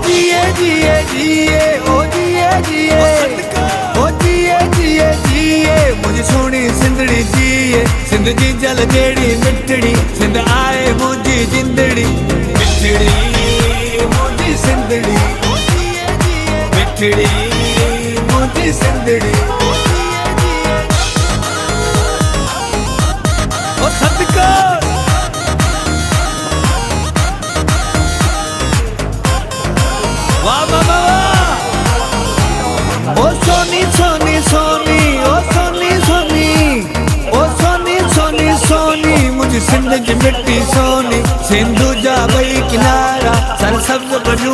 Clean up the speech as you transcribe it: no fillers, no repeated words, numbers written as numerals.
जिए जिए जिए ओ जिए जिए ओ जिए जिए जिए मुझे सोनी सिंधड़ी जिए सिंध जी जल जेड़ी मिठड़ी सिंध आए मुझी जिंदड़ी मिठड़ी मुझी सिंधड़ी मिठड़ी मुझी सिंधड़ी ओ सदका वाह वाह वाह ओ सोनी सोनी सोनी ओ सोनी सोनी ओ सोनी सोनी सोनी मुझे सिंध की मिट्टी सोनी सिंधु जा बई किनारा सर सब्ज बनू